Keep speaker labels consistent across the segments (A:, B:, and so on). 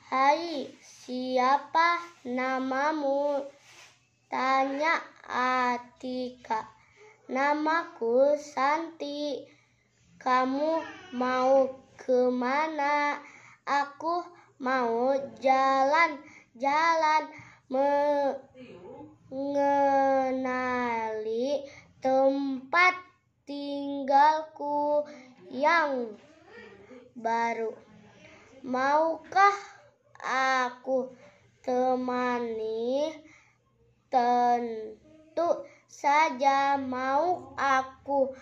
A: "Hai, siapa namamu?" tanya Atika. "Namaku Santi. Kamu mau kemana?" "Aku mau jalan-jalan mengenali tempat tinggalku yang baru. Maukah aku temani?" "Tentu saja mau aku.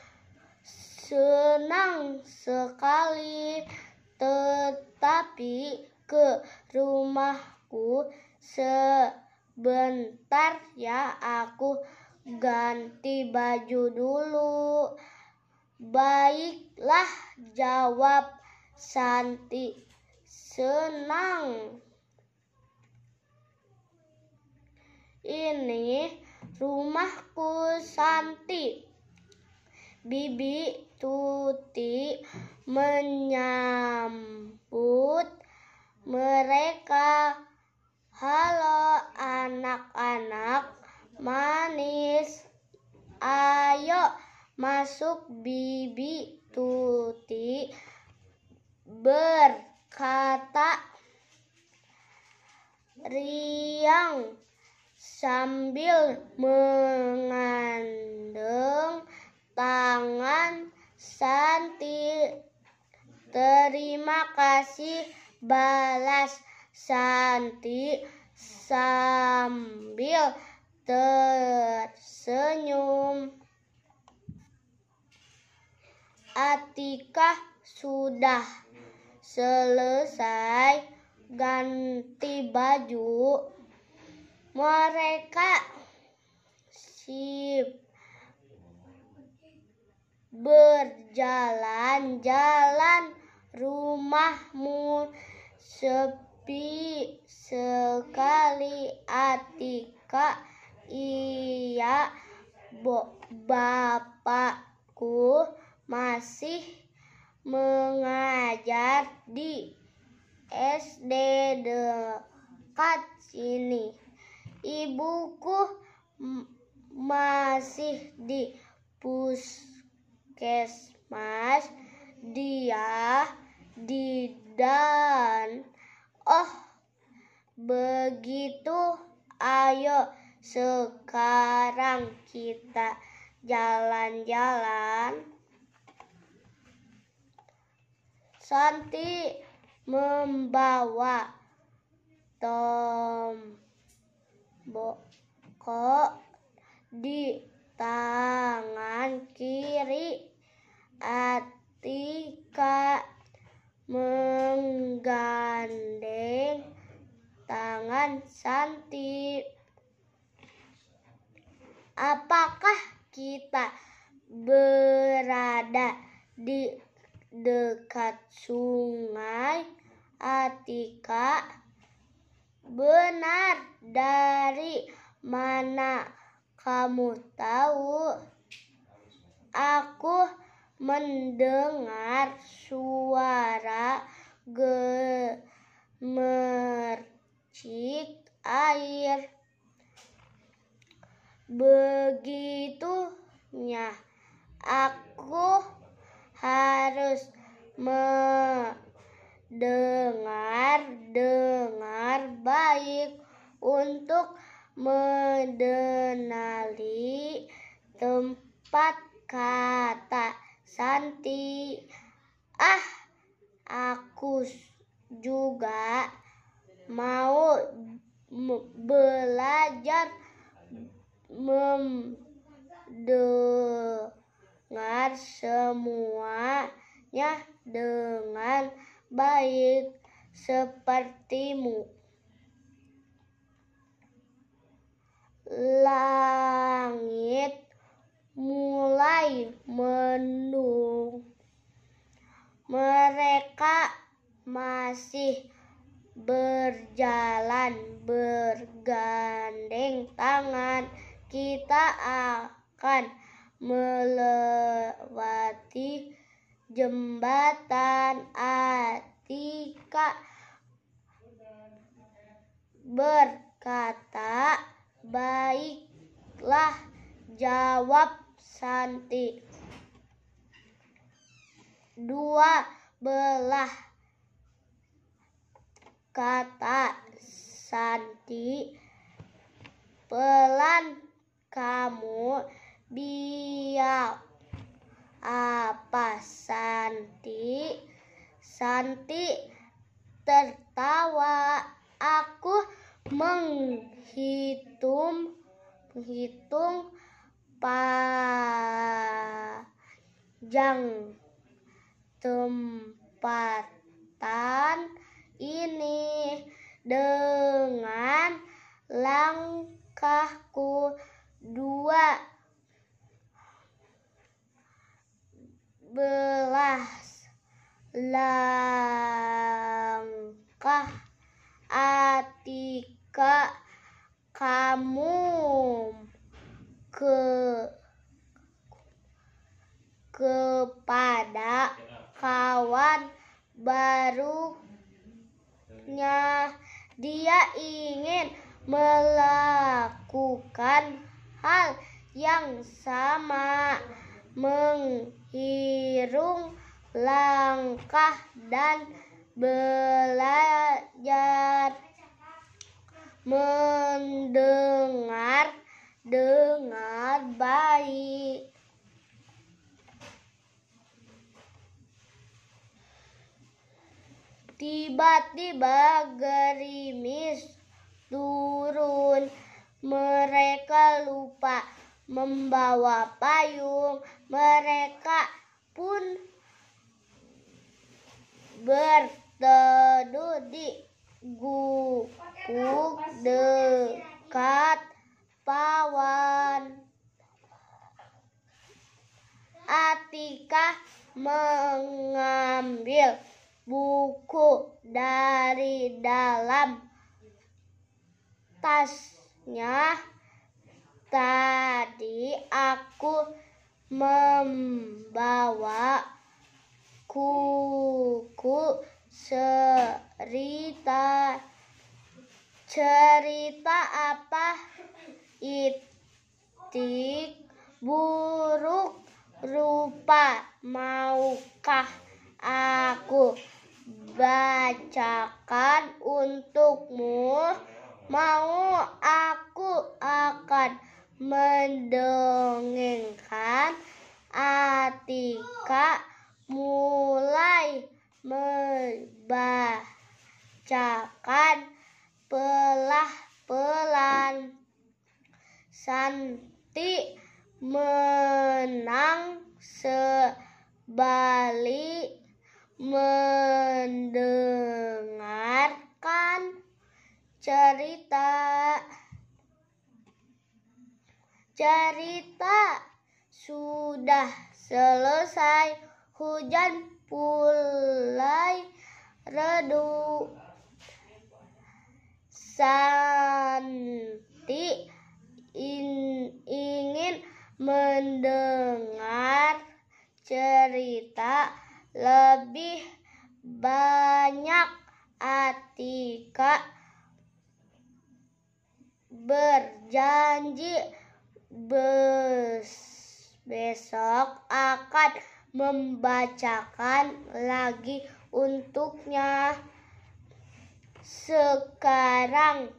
A: Senang sekali. Tetapi ke rumahku sebentar ya, aku ganti baju dulu." "Baiklah," jawab Santi senang. "Ini rumahku, Santi." Bibi Tuti menyambut mereka. "Halo anak-anak manis, ayo masuk," Bibi Tuti berkata riang sambil menggandeng tangan Santi. "Terima kasih," balas Santi sambil tersenyum. Atika sudah selesai ganti baju. Mereka sibuk berjalan-jalan. "Rumahmu sepi sekali, Atika." "Iya, bapakku masih mengajar di SD dekat sini. Ibuku masih di puskesmas. Dia di dan." "Oh, begitu. Ayo sekarang kita jalan-jalan." Santi membawa tombok di tangan kiri. Atika menggandeng tangan Santi. "Apakah kita berada di dekat sungai, Atika?" "Benar. Dari mana kamu tahu?" "Aku mendengar suara gemercik air." "Begitunya, aku harus mendengar baik untuk mengenali tempat," kata Santi. "Ah, aku juga mau belajar mendengar semuanya dengan baik sepertimu." Langit mulai mendung. Mereka masih berjalan bergandeng tangan. "Kita akan melewati jembatan, Atika." berkata, "Baiklah," jawab Santi. 12, kata Santi. "Pelan kamu." "Biar apa, Santi?" Santi tertawa. "Aku menghitung panjang tempatan ini dengan langkahku 12 langkah. Atika, kamu kepada kawan barunya. Dia ingin melakukan hal yang sama, menghitung langkah dan belajar mendengar dengan baik. Tiba-tiba gerimis turun. Mereka lupa membawa payung. Mereka pun berteduh di gubuk dekat pawan. Atika mengambil buku dari dalam tasnya. "Tadi aku membawa buku cerita." "Cerita apa?" Itik. "Buruk rupa. Maukah aku bacakan untukmu?" "Mau." "Aku akan mendongengkan." Atika mulai membacakan pelan-pelan. Santi menang sebalik mendengarkan cerita. Cerita sudah selesai. Hujan mulai redup. Santi ingin mendengar cerita lebih banyak. Atika berjanji besok akan membacakan lagi untuknya. "Sekarang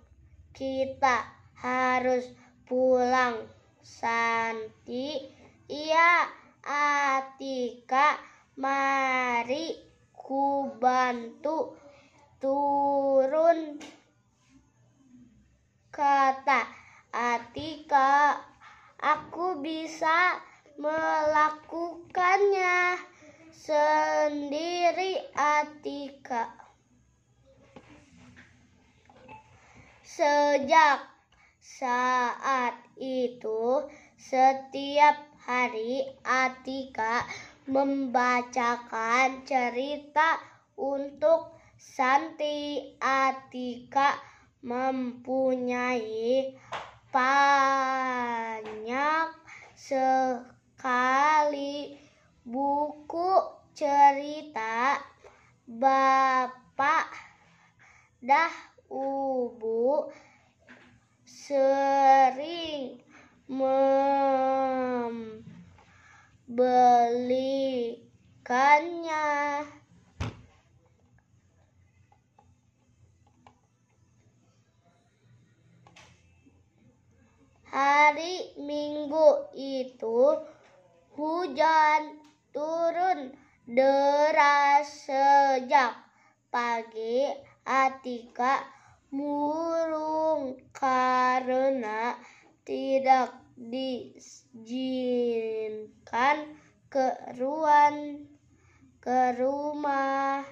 A: kita harus pulang, Santi." "Iya, Atika. Mari ku bantu turun," kata Atika. "Aku bisa melakukannya sendiri." Atika. Sejak saat itu, setiap hari Atika membacakan cerita untuk Santi. Atika mempunyai banyak sekali buku cerita. Bapak dah Ibu sering membelikannya. Hari Minggu itu hujan turun deras sejak pagi. Atika murung karena tidak diizinkan ke rumah.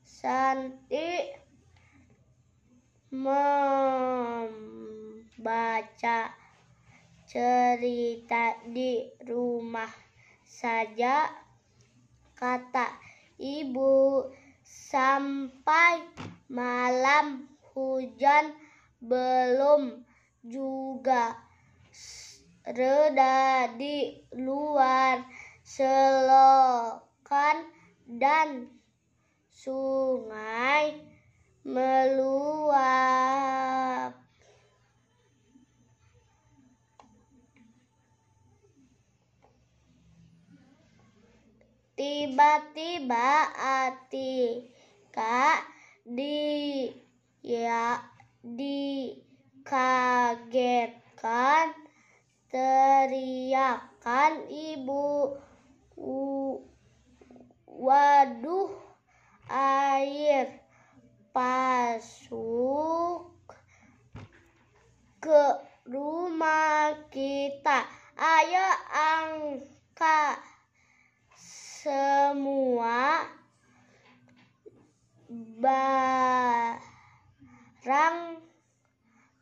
A: Santi membaca cerita di rumah saja, kata ibu. Sampai malam hujan belum juga reda di luar. Selokan dan sungai meluap. Tiba-tiba Atika dikagetkan teriakan ibu. Waduh, air masuk ke rumah kita. Ayo angkat semua barang,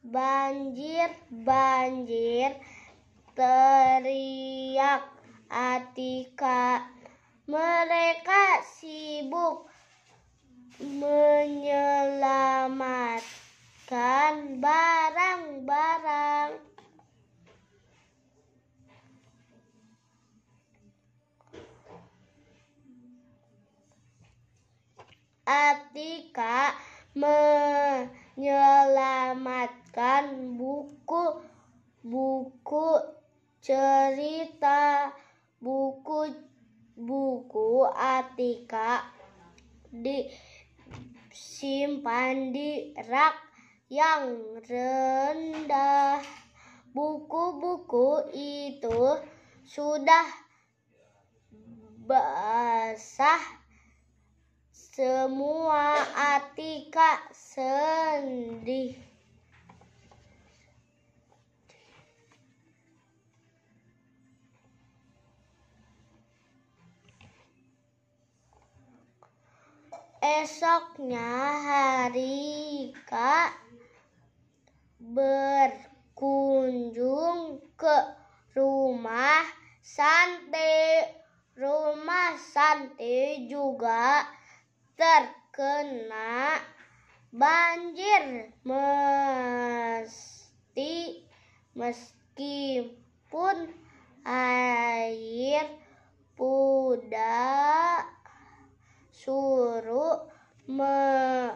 A: banjir, teriak Atika. Mereka sibuk menyelamatkan barang-barang. Atika menyelamatkan buku cerita. Buku Atika disimpan di rak yang rendah. Buku-buku itu sudah basah semua. Atika sedih. Esoknya hari berkunjung ke rumah Santi. Rumah Santi juga terkena banjir meskipun air puda suruh mekarangan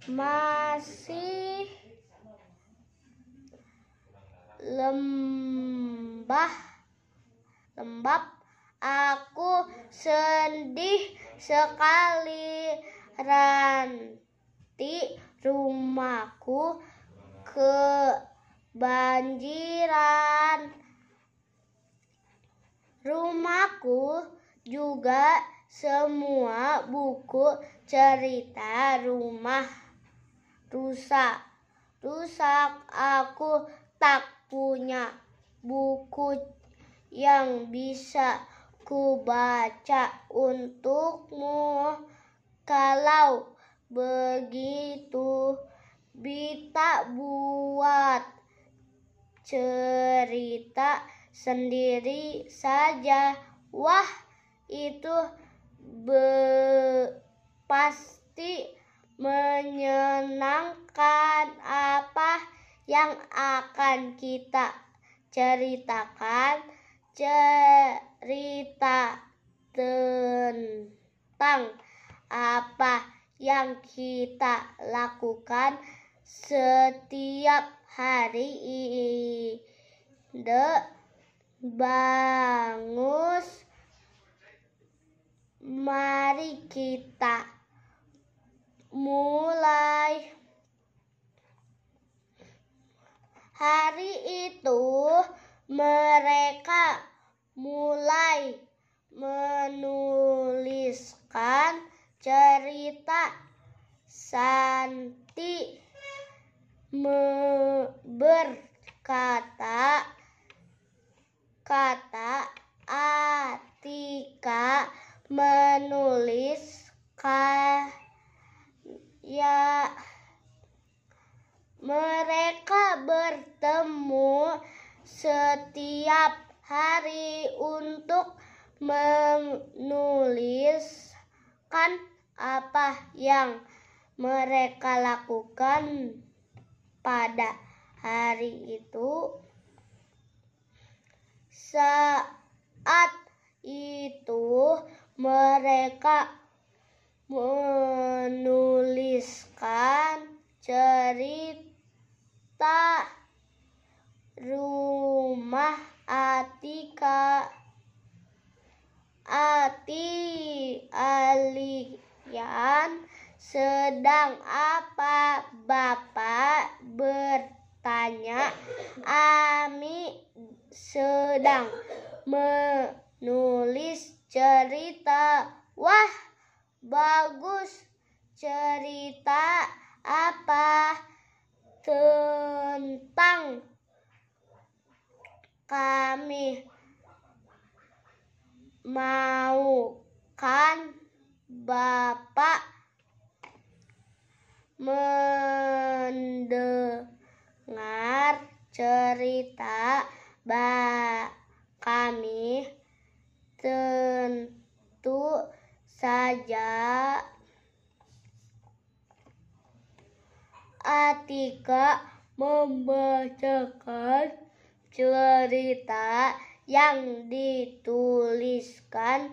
A: masih lembab. Aku sedih sekali. Ranti rumahku kebanjiran. Rumahku juga semua buku cerita rumah rusak. Aku tak punya buku yang bisa kubaca untukmu. Kalau begitu, Bita buat cerita sendiri saja. Wah, itu pasti menyenangkan. Apa yang akan kita ceritakan? Cerita tentang apa yang kita lakukan setiap hari. Bagus, mari kita mulai. Hari itu mereka mulai menuliskan cerita. Santi berkata, kata Atika menulis ya. Mereka bertemu setiap hari untuk menuliskan apa yang mereka lakukan pada hari itu. Saat itu mereka menuliskan cerita rumah Atika. Alian sedang apa? Bapak bertanya. Ami sedang menulis cerita. Wah, bagus. Cerita apa? Tentang kami mau kan Bapak mendengar cerita kami? Tentu saja. Atika membacakan cerita yang dituliskan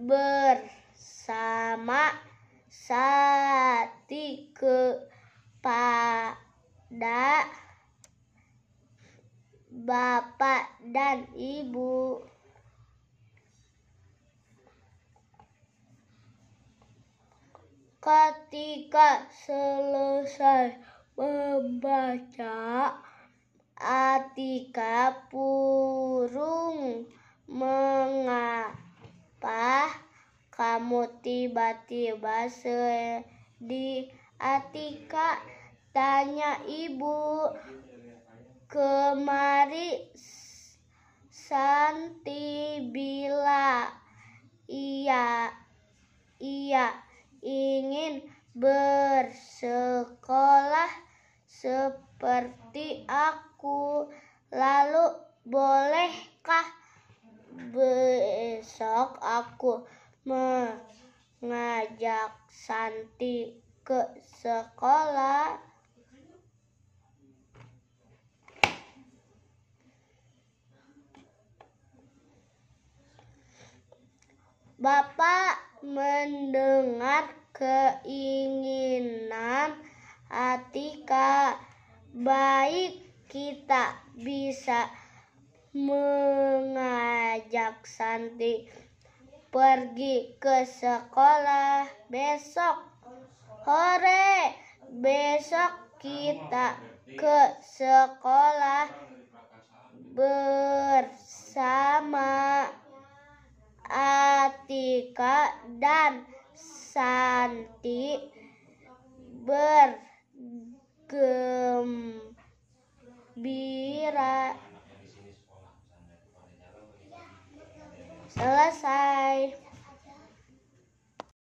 A: bersama Sati kepada Bapak dan Ibu. Ketika selesai membaca, Atika purung. Mengapa kamu tiba-tiba sedih, Atika? Tanya ibu. Kemari Santi bilang ia ingin bersekolah seperti aku. Lalu bolehkah besok aku mengajak Santi ke sekolah? Bapak mendengar keinginan Atika. Baik, kita bisa mengajak Santi pergi ke sekolah besok. Hore, besok kita ke sekolah bersama Atika dan Santi bergembira. Selesai.